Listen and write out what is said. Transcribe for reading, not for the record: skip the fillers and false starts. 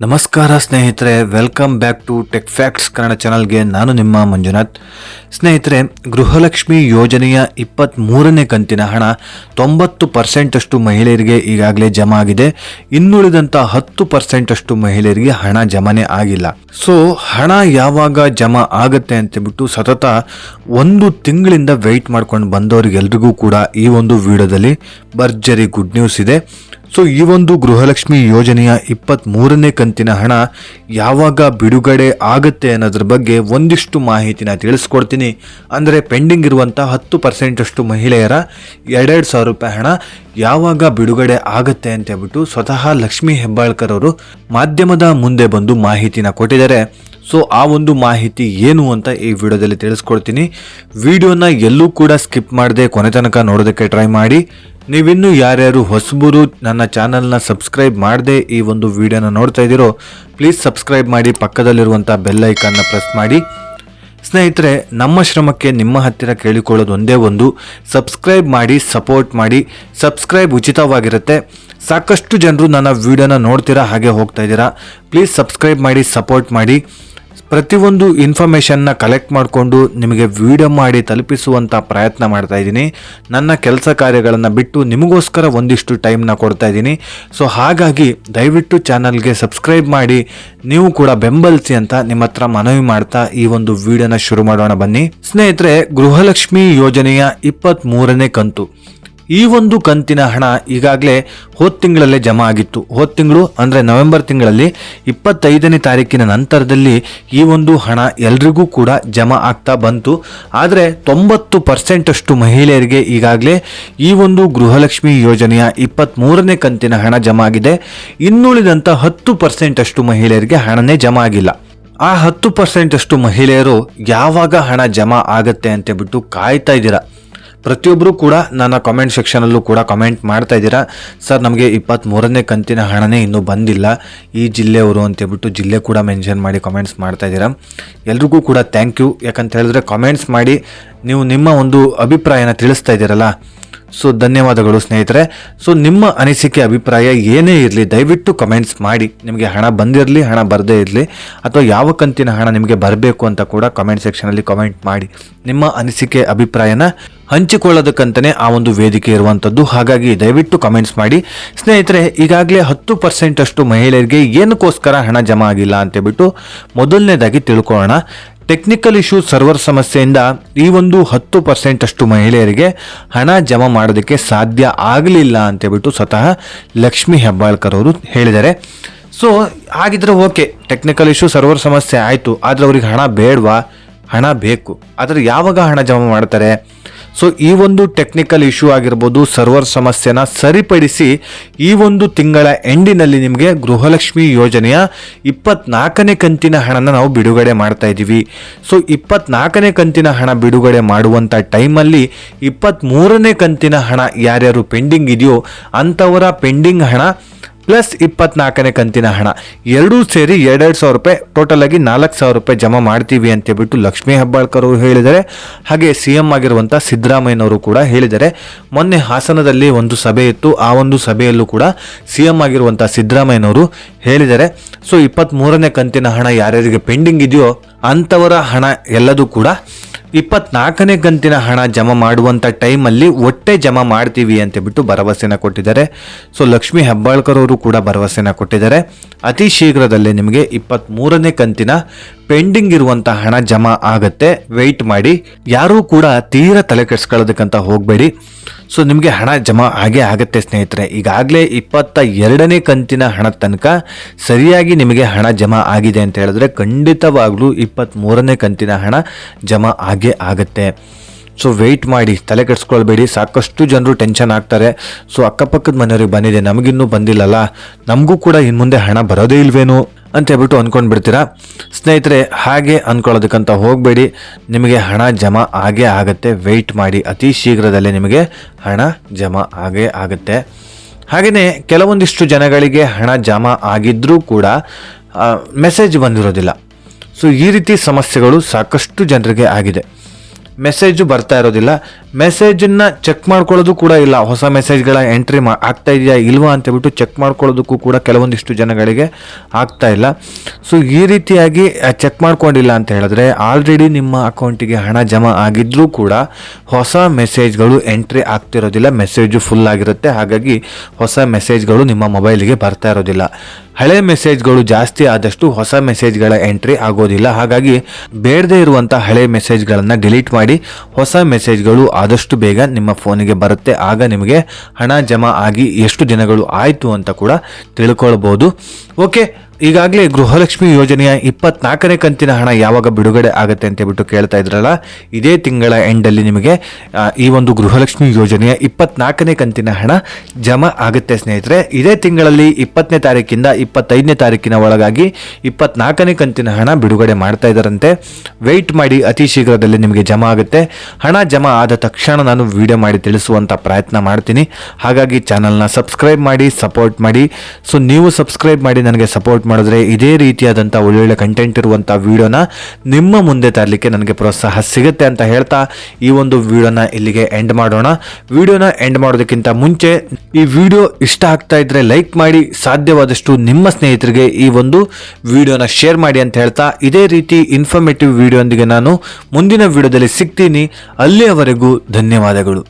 ನಮಸ್ಕಾರ ಸ್ನೇಹಿತರೆ, welcome back to tech facts Kannada ಚಾನಲ್ಗೆ. ನಾನು ನಿಮ್ಮ ಮಂಜುನಾಥ್. ಸ್ನೇಹಿತರೆ, ಗೃಹಲಕ್ಷ್ಮಿ ಯೋಜನೆಯ 23ನೇ ಕಂತಿನ ಹಣ 90% ಅಷ್ಟು ಮಹಿಳೆಯರಿಗೆ ಈಗಾಗಲೇ ಜಮಾ ಆಗಿದೆ. ಇನ್ನುಳಿದಂಥ 10% ಅಷ್ಟು ಮಹಿಳೆಯರಿಗೆ ಹಣ ಜಮಾನೆ ಆಗಿಲ್ಲ. ಸೊ ಹಣ ಯಾವಾಗ ಜಮಾ ಆಗುತ್ತೆ ಅಂತಬಿಟ್ಟು ಸತತ 1 ತಿಂಗಳಿಂದ ವೆಯ್ಟ್ ಮಾಡ್ಕೊಂಡು ಬಂದವರಿಗೆಲ್ರಿಗೂ ಕೂಡ ಈ ಒಂದು ವಿಡಿಯೋದಲ್ಲಿ ಭರ್ಜರಿ ಗುಡ್ ನ್ಯೂಸ್ ಇದೆ. ಸೊ ಈ ಒಂದು ಗೃಹಲಕ್ಷ್ಮಿ ಯೋಜನೆಯ 23ನೇ ಕಂತಿನ ಹಣ ಯಾವಾಗ ಬಿಡುಗಡೆ ಆಗುತ್ತೆ ಅನ್ನೋದ್ರ ಬಗ್ಗೆ ಒಂದಿಷ್ಟು ಮಾಹಿತಿನ ತಿಳಿಸ್ಕೊಡ್ತೀನಿ. ಅಂದರೆ ಪೆಂಡಿಂಗ್ ಇರುವಂಥ 10% ಅಷ್ಟು ಮಹಿಳೆಯರ 2,000 ರೂಪಾಯಿ ಹಣ ಯಾವಾಗ ಬಿಡುಗಡೆ ಆಗುತ್ತೆ ಅಂತ ಹೇಳ್ಬಿಟ್ಟು ಸ್ವತಃ ಲಕ್ಷ್ಮೀ ಹೆಬ್ಬಾಳ್ಕರ್ ಅವರು ಮಾಧ್ಯಮದ ಮುಂದೆ ಬಂದು ಮಾಹಿತಿನ ಕೊಟ್ಟಿದ್ದಾರೆ. ಸೊ ಆ ಒಂದು ಮಾಹಿತಿ ಏನು ಅಂತ ಈ ವಿಡಿಯೋದಲ್ಲಿ ತಿಳಿಸ್ಕೊಡ್ತೀನಿ. ವಿಡಿಯೋನ ಎಲ್ಲೂ ಕೂಡ ಸ್ಕಿಪ್ ಮಾಡದೆ ಕೊನೆ ತನಕ ನೋಡೋದಕ್ಕೆ ಟ್ರೈ ಮಾಡಿ. ನೀವಿನ್ನೂ ಯಾರ್ಯಾರು ಹೊಸಬರು ನನ್ನ ಚಾನಲ್ನ ಸಬ್ಸ್ಕ್ರೈಬ್ ಮಾಡದೆ ಈ ಒಂದು ವಿಡಿಯೋನ ನೋಡ್ತಾ ಇದ್ದೀರೋ ಪ್ಲೀಸ್ ಸಬ್ಸ್ಕ್ರೈಬ್ ಮಾಡಿ, ಪಕ್ಕದಲ್ಲಿರುವಂಥ ಬೆಲ್ ಐಕಾನ್ನ ಪ್ರೆಸ್ ಮಾಡಿ. ಸ್ನೇಹಿತರೆ, ನಮ್ಮ ಶ್ರಮಕ್ಕೆ ನಿಮ್ಮ ಹತ್ತಿರ ಕೇಳಿಕೊಳ್ಳೋದು ಒಂದೇ ಒಂದು, ಸಬ್ಸ್ಕ್ರೈಬ್ ಮಾಡಿ, ಸಪೋರ್ಟ್ ಮಾಡಿ. ಸಬ್ಸ್ಕ್ರೈಬ್ ಉಚಿತವಾಗಿರುತ್ತೆ. ಸಾಕಷ್ಟು ಜನರು ನನ್ನ ವಿಡಿಯೋನ ನೋಡ್ತೀರಾ, ಹಾಗೆ ಹೋಗ್ತಾ ಇದ್ದೀರಾ. ಪ್ಲೀಸ್ ಸಬ್ಸ್ಕ್ರೈಬ್ ಮಾಡಿ, ಸಪೋರ್ಟ್ ಮಾಡಿ. ಪ್ರತಿಯೊಂದು ಇನ್ಫಾರ್ಮೇಷನ್ನ ಕಲೆಕ್ಟ್ ಮಾಡಿಕೊಂಡು ನಿಮಗೆ ವಿಡಿಯೋ ಮಾಡಿ ತಲುಪಿಸುವಂಥ ಪ್ರಯತ್ನ ಮಾಡ್ತಾ ಇದ್ದೀನಿ. ನನ್ನ ಕೆಲಸ ಕಾರ್ಯಗಳನ್ನು ಬಿಟ್ಟು ನಿಮಗೋಸ್ಕರ ಒಂದಿಷ್ಟು ಟೈಮ್ನ ಕೊಡ್ತಾ ಇದ್ದೀನಿ. ಸೊ ಹಾಗಾಗಿ ದಯವಿಟ್ಟು ಚಾನಲ್ಗೆ ಸಬ್ಸ್ಕ್ರೈಬ್ ಮಾಡಿ, ನೀವು ಕೂಡ ಬೆಂಬಲಿಸಿ ಅಂತ ನಿಮ್ಮ ಹತ್ರ ಮನವಿ ಮಾಡ್ತಾ ಈ ಒಂದು ವಿಡಿಯೋನ ಶುರು ಮಾಡೋಣ ಬನ್ನಿ. ಸ್ನೇಹಿತರೆ, ಗೃಹಲಕ್ಷ್ಮಿ ಯೋಜನೆಯ 23ನೇ ಕಂತು, ಈ ಒಂದು ಕಂತಿನ ಹಣ ಈಗಾಗಲೇ ಹೋದ ತಿಂಗಳಲ್ಲೇ ಜಮಾ ಆಗಿತ್ತು. ಹೋದ ತಿಂಗಳು ಅಂದರೆ ನವೆಂಬರ್ ತಿಂಗಳಲ್ಲಿ 25ನೇ ತಾರೀಕಿನ ನಂತರದಲ್ಲಿ ಈ ಒಂದು ಹಣ ಎಲ್ರಿಗೂ ಕೂಡ ಜಮಾ ಆಗ್ತಾ ಬಂತು. ಆದರೆ 90% ಅಷ್ಟು ಮಹಿಳೆಯರಿಗೆ ಈಗಾಗಲೇ ಈ ಒಂದು ಗೃಹಲಕ್ಷ್ಮಿ ಯೋಜನೆಯ 23ನೇ ಕಂತಿನ ಹಣ ಜಮಾ ಆಗಿದೆ. ಇನ್ನುಳಿದಂಥ 10% ಅಷ್ಟು ಮಹಿಳೆಯರಿಗೆ ಹಣನೇ ಜಮಾ ಆಗಿಲ್ಲ. ಆ 10% ಅಷ್ಟು ಮಹಿಳೆಯರು ಯಾವಾಗ ಹಣ ಜಮಾ ಆಗತ್ತೆ ಅಂತ ಬಿಟ್ಟು ಕಾಯ್ತಾ ಇದ್ದೀರಾ. ಪ್ರತಿಯೊಬ್ಬರು ಕೂಡ ನನ್ನ ಕಾಮೆಂಟ್ ಸೆಕ್ಷನಲ್ಲೂ ಕೂಡ ಕಮೆಂಟ್ ಮಾಡ್ತಾ ಇದ್ದೀರಾ, ಸರ್ ನಮಗೆ 23ನೇ ಕಂತಿನ ಹಣನೇ ಇನ್ನೂ ಬಂದಿಲ್ಲ, ಈ ಜಿಲ್ಲೆಯವರು ಅಂತೇಳ್ಬಿಟ್ಟು ಜಿಲ್ಲೆ ಕೂಡ ಮೆನ್ಷನ್ ಮಾಡಿ ಕಮೆಂಟ್ಸ್ ಮಾಡ್ತಾ ಇದ್ದೀರಾ. ಎಲ್ರಿಗೂ ಕೂಡ ಥ್ಯಾಂಕ್ ಯು. ಯಾಕಂತ ಹೇಳಿದ್ರೆ ಕಮೆಂಟ್ಸ್ ಮಾಡಿ ನೀವು ನಿಮ್ಮ ಒಂದು ಅಭಿಪ್ರಾಯನ ತಿಳಿಸ್ತಾ ಇದ್ದೀರಲ್ಲ, ಸೊ ಧನ್ಯವಾದಗಳು ಸ್ನೇಹಿತರೆ. ಸೊ ನಿಮ್ಮ ಅನಿಸಿಕೆ ಅಭಿಪ್ರಾಯ ಏನೇ ಇರಲಿ ದಯವಿಟ್ಟು ಕಮೆಂಟ್ಸ್ ಮಾಡಿ. ನಿಮಗೆ ಹಣ ಬಂದಿರಲಿ, ಹಣ ಬರದೇ ಇರಲಿ, ಅಥವಾ ಯಾವ ಕಂತಿನ ಹಣ ನಿಮಗೆ ಬರಬೇಕು ಅಂತ ಕೂಡ ಕಮೆಂಟ್ ಸೆಕ್ಷನಲ್ಲಿ ಕಮೆಂಟ್ ಮಾಡಿ. ನಿಮ್ಮ ಅನಿಸಿಕೆ ಅಭಿಪ್ರಾಯನ ಹಂಚಿಕೊಳ್ಳೋದಕ್ಕಂತಲೇ ಆ ಒಂದು ವೇದಿಕೆ ಇರುವಂಥದ್ದು. ಹಾಗಾಗಿ ದಯವಿಟ್ಟು ಕಮೆಂಟ್ಸ್ ಮಾಡಿ. ಸ್ನೇಹಿತರೆ, ಈಗಾಗಲೇ 10% ಅಷ್ಟು ಮಹಿಳೆಯರಿಗೆ ಏನಕ್ಕೋಸ್ಕರ ಹಣ ಜಮಾ ಆಗಿಲ್ಲ ಅಂತೇಳ್ಬಿಟ್ಟು ಮೊದಲನೇದಾಗಿ ತಿಳ್ಕೊಳ್ಳೋಣ. ಟೆಕ್ನಿಕಲ್ ಇಶ್ಯೂ ಸರ್ವರ್ ಸಮಸ್ಯೆಯಿಂದ ಈ ಒಂದು 10% ಅಷ್ಟು ಮಹಿಳೆಯರಿಗೆ ಹಣ ಜಮಾ ಮಾಡೋದಕ್ಕೆ ಸಾಧ್ಯ ಆಗಲಿಲ್ಲ ಅಂತೇಳ್ಬಿಟ್ಟು ಸ್ವತಃ ಲಕ್ಷ್ಮೀ ಹೆಬ್ಬಾಳ್ಕರ್ ಅವರು ಹೇಳಿದ್ದಾರೆ. ಸೊ ಹಾಗಿದ್ರೆ ಓಕೆ, ಟೆಕ್ನಿಕಲ್ ಇಶ್ಯೂ ಸರ್ವರ್ ಸಮಸ್ಯೆ ಆಯಿತು, ಆದರೆ ಅವ್ರಿಗೆ ಹಣ ಬೇಡವಾ? ಹಣ ಬೇಕು. ಆದರೆ ಯಾವಾಗ ಹಣ ಜಮಾ ಮಾಡ್ತಾರೆ? ಸೊ ಈ ಒಂದು ಟೆಕ್ನಿಕಲ್ ಇಶ್ಯೂ ಆಗಿರ್ಬೋದು, ಸರ್ವರ್ ಸಮಸ್ಯೆನ ಸರಿಪಡಿಸಿ ಈ ಒಂದು ತಿಂಗಳ ಎಂಡಿನಲ್ಲಿ ನಿಮಗೆ ಗೃಹಲಕ್ಷ್ಮಿ ಯೋಜನೆಯ 24ನೇ ಕಂತಿನ ಹಣನ ನಾವು ಬಿಡುಗಡೆ ಮಾಡ್ತಾ ಇದ್ದೀವಿ. ಸೊ 24ನೇ ಕಂತಿನ ಹಣ ಬಿಡುಗಡೆ ಮಾಡುವಂಥ ಟೈಮಲ್ಲಿ 23ನೇ ಕಂತಿನ ಹಣ ಯಾರ್ಯಾರು ಪೆಂಡಿಂಗ್ ಇದೆಯೋ ಅಂಥವರ ಪೆಂಡಿಂಗ್ ಹಣ ಪ್ಲಸ್ 24ನೇ ಕಂತಿನ ಹಣ ಎರಡೂ ಸೇರಿ 2,000 ರೂಪಾಯಿ, ಟೋಟಲ್ ಆಗಿ 4,000 ರೂಪಾಯಿ ಜಮಾ ಮಾಡ್ತೀವಿ ಅಂತೇಳ್ಬಿಟ್ಟು ಲಕ್ಷ್ಮೀ ಹೆಬ್ಬಾಳ್ಕರ್ ಅವರು ಹೇಳಿದ್ದಾರೆ. ಹಾಗೆ CM ಆಗಿರುವಂಥ ಸಿದ್ದರಾಮಯ್ಯನವರು ಕೂಡ ಹೇಳಿದ್ದಾರೆ. ಮೊನ್ನೆ ಹಾಸನದಲ್ಲಿ ಒಂದು ಸಭೆ ಇತ್ತು, ಆ ಒಂದು ಸಭೆಯಲ್ಲೂ ಕೂಡ CM ಆಗಿರುವಂಥ ಸಿದ್ದರಾಮಯ್ಯನವರು ಹೇಳಿದ್ದಾರೆ. ಸೊ 23ನೇ ಕಂತಿನ ಹಣ ಯಾರ್ಯಾರಿಗೆ ಪೆಂಡಿಂಗ್ ಇದೆಯೋ ಅಂಥವರ ಹಣ ಎಲ್ಲದೂ ಕೂಡ 24ನೇ ಕಂತಿನ ಹಣ ಜಮಾ ಮಾಡುವಂಥ ಟೈಮಲ್ಲಿ ಒಟ್ಟೆ ಜಮಾ ಮಾಡ್ತೀವಿ ಅಂತೇಳ್ಬಿಟ್ಟು ಭರವಸೆನ ಕೊಟ್ಟಿದ್ದಾರೆ. ಸೊ ಲಕ್ಷ್ಮೀ ಹೆಬ್ಬಾಳ್ಕರ್ ಅವರು ಕೂಡ ಭರವಸೆನ ಕೊಟ್ಟಿದ್ದಾರೆ. ಅತಿ ಶೀಘ್ರದಲ್ಲೇ ನಿಮಗೆ 23ನೇ ಕಂತಿನ ಪೆಂಡಿಂಗ್ ಇರುವಂಥ ಹಣ ಜಮಾ ಆಗತ್ತೆ. ವೆಯ್ಟ್ ಮಾಡಿ. ಯಾರೂ ಕೂಡ ತೀರಾ ತಲೆ ಕೆಡಿಸ್ಕೊಳ್ಳೋದಕ್ಕಂತ ಹೋಗಬೇಡಿ. ಸೊ ನಿಮಗೆ ಹಣ ಜಮಾ ಆಗೇ ಆಗುತ್ತೆ ಸ್ನೇಹಿತರೆ. ಈಗಾಗಲೇ 22ನೇ ಕಂತಿನ ಹಣದ ತನಕ ಸರಿಯಾಗಿ ನಿಮಗೆ ಹಣ ಜಮಾ ಆಗಿದೆ ಅಂತ ಹೇಳಿದ್ರೆ ಖಂಡಿತವಾಗ್ಲೂ 23ನೇ ಕಂತಿನ ಹಣ ಜಮಾ ಆಗೇ ಆಗುತ್ತೆ. ಸೊ ವೆಯ್ಟ್ ಮಾಡಿ, ತಲೆ ಕೆಡಿಸ್ಕೊಳ್ಬೇಡಿ. ಸಾಕಷ್ಟು ಜನರು ಟೆನ್ಷನ್ ಆಗ್ತಾರೆ. ಸೊ ಅಕ್ಕಪಕ್ಕದ ಮನೆಯವ್ರಿಗೆ ಬಂದಿದೆ, ನಮಗಿನ್ನೂ ಬಂದಿಲ್ಲಲ್ಲ, ನಮಗೂ ಕೂಡ ಇನ್ನು ಮುಂದೆ ಹಣ ಬರೋದೇ ಇಲ್ವೇನು ಅಂತ ಹೇಳ್ಬಿಟ್ಟು ಅಂದ್ಕೊಂಡು ಬಿಡ್ತೀರಾ. ಸ್ನೇಹಿತರೆ, ಹಾಗೆ ಅಂದ್ಕೊಳ್ಳೋದಕ್ಕಂತ ಹೋಗಬೇಡಿ. ನಿಮಗೆ ಹಣ ಜಮಾ ಆಗೇ ಆಗುತ್ತೆ. ವೆಯ್ಟ್ ಮಾಡಿ, ಅತಿ ಶೀಘ್ರದಲ್ಲೇ ನಿಮಗೆ ಹಣ ಜಮಾ ಆಗೇ ಆಗುತ್ತೆ. ಹಾಗೆಯೇ ಕೆಲವೊಂದಿಷ್ಟು ಜನಗಳಿಗೆ ಹಣ ಜಮಾ ಆಗಿದ್ದರೂ ಕೂಡ ಮೆಸೇಜ್ ಬಂದಿರೋದಿಲ್ಲ. ಸೊ ಈ ರೀತಿ ಸಮಸ್ಯೆಗಳು ಸಾಕಷ್ಟು ಜನರಿಗೆ ಆಗಿದೆ. ಮೆಸೇಜು ಬರ್ತಾ ಇರೋದಿಲ್ಲ. ಮೆಸೇಜನ್ನು ಚೆಕ್ ಮಾಡ್ಕೊಳ್ಳೋದು ಕೂಡ ಇಲ್ಲ, ಹೊಸ ಮೆಸೇಜ್ಗಳ ಎಂಟ್ರಿ ಆಗ್ತಾ ಇದೆಯಾ ಇಲ್ವಾ ಅಂತೇಳ್ಬಿಟ್ಟು ಚೆಕ್ ಮಾಡ್ಕೊಳ್ಳೋದಕ್ಕೂ ಕೂಡ ಕೆಲವೊಂದಿಷ್ಟು ಜನಗಳಿಗೆ ಆಗ್ತಾ ಇಲ್ಲ. ಸೊ ಈ ರೀತಿಯಾಗಿ ಚೆಕ್ ಮಾಡ್ಕೊಂಡಿಲ್ಲ ಅಂತ ಹೇಳಿದ್ರೆ ಆಲ್ರೆಡಿ ನಿಮ್ಮ ಅಕೌಂಟಿಗೆ ಹಣ ಜಮಾ ಆಗಿದ್ರೂ ಕೂಡ ಹೊಸ ಮೆಸೇಜ್ಗಳು ಎಂಟ್ರಿ ಆಗ್ತಿರೋದಿಲ್ಲ, ಮೆಸೇಜು ಫುಲ್ ಆಗಿರುತ್ತೆ. ಹಾಗಾಗಿ ಹೊಸ ಮೆಸೇಜ್ಗಳು ನಿಮ್ಮ ಮೊಬೈಲಿಗೆ ಬರ್ತಾ ಇರೋದಿಲ್ಲ. ಹಳೆ ಮೆಸೇಜ್ಗಳು ಜಾಸ್ತಿ ಆದಷ್ಟು ಹೊಸ ಮೆಸೇಜ್ಗಳ ಎಂಟ್ರಿ ಆಗೋದಿಲ್ಲ. ಹಾಗಾಗಿ ಬೇಡದೇ ಇರುವಂಥ ಹಳೆ ಮೆಸೇಜ್ಗಳನ್ನು ಡಿಲೀಟ್ ಮಾಡಿ ಹೊಸ ಮೆಸೇಜ್ಗಳು ಆದಷ್ಟು ಬೇಗ ನಿಮ್ಮ ಫೋನಿಗೆ ಬರುತ್ತೆ. ಆಗ ನಿಮಗೆ ಹಣ ಜಮಾ ಆಗಿ ಎಷ್ಟು ದಿನಗಳು ಆಯಿತು ಅಂತ ಕೂಡ ತಿಳ್ಕೊಳ್ಬೋದು. ಓಕೆ, ಈಗಾಗಲೇ ಗೃಹಲಕ್ಷ್ಮಿ ಯೋಜನೆಯ 24ನೇ ಕಂತಿನ ಹಣ ಯಾವಾಗ ಬಿಡುಗಡೆ ಆಗುತ್ತೆ ಅಂತ ಹೇಳ್ಬಿಟ್ಟು ಕೇಳ್ತಾ ಇದ್ರಲ್ಲ, ಇದೇ ತಿಂಗಳ ಎಂಡಲ್ಲಿ ನಿಮಗೆ ಈ ಒಂದು ಗೃಹಲಕ್ಷ್ಮಿ ಯೋಜನೆಯ 24ನೇ ಕಂತಿನ ಹಣ ಜಮಾ ಆಗುತ್ತೆ ಸ್ನೇಹಿತರೆ. ಇದೇ ತಿಂಗಳಲ್ಲಿ 20ನೇ ತಾರೀಕಿಂದ 25ನೇ ತಾರೀಕಿನ ಒಳಗಾಗಿ 24ನೇ ಕಂತಿನ ಹಣ ಬಿಡುಗಡೆ ಮಾಡ್ತಾ ಇದ್ದಾರಂತೆ. ವೆಯ್ಟ್ ಮಾಡಿ, ಅತಿ ಶೀಘ್ರದಲ್ಲಿ ನಿಮಗೆ ಜಮಾ ಆಗುತ್ತೆ. ಹಣ ಜಮಾ ಆದ ತಕ್ಷಣ ನಾನು ವಿಡಿಯೋ ಮಾಡಿ ತಿಳಿಸುವಂಥ ಪ್ರಯತ್ನ ಮಾಡ್ತೀನಿ. ಹಾಗಾಗಿ ಚಾನಲ್ನ ಸಬ್ಸ್ಕ್ರೈಬ್ ಮಾಡಿ, ಸಪೋರ್ಟ್ ಮಾಡಿ. ಸೊ ನೀವು ಸಬ್ಸ್ಕ್ರೈಬ್ ಮಾಡಿ ನನಗೆ ಸಪೋರ್ಟ್ ಮಾಡಿದ್ರೆ ಇದೇ ರೀತಿಯಾದಂಥ ಒಳ್ಳೊಳ್ಳೆ ಕಂಟೆಂಟ್ ಇರುವಂಥ ವಿಡಿಯೋನ ನಿಮ್ಮ ಮುಂದೆ ತರಲಿಕ್ಕೆ ನನಗೆ ಪ್ರೋತ್ಸಾಹ ಸಿಗುತ್ತೆ ಅಂತ ಹೇಳ್ತಾ ಈ ಒಂದು ವಿಡಿಯೋನ ಇಲ್ಲಿಗೆ ಎಂಡ್ ಮಾಡೋಣ. ವಿಡಿಯೋನ ಎಂಡ್ ಮಾಡೋದಕ್ಕಿಂತ ಮುಂಚೆ ಈ ವಿಡಿಯೋ ಇಷ್ಟ ಆಗ್ತಾ ಇದ್ರೆ ಲೈಕ್ ಮಾಡಿ, ಸಾಧ್ಯವಾದಷ್ಟು ನಿಮ್ಮ ಸ್ನೇಹಿತರಿಗೆ ಈ ಒಂದು ವಿಡಿಯೋನ ಶೇರ್ ಮಾಡಿ ಅಂತ ಹೇಳ್ತಾ ಇದೇ ರೀತಿ ಇನ್ಫಾರ್ಮೇಟಿವ್ ವಿಡಿಯೋ ಒಂದಿಗೆ ನಾನು ಮುಂದಿನ ವಿಡಿಯೋದಲ್ಲಿ ಸಿಗ್ತೀನಿ. ಅಲ್ಲಿಯವರೆಗೂ ಧನ್ಯವಾದಗಳು.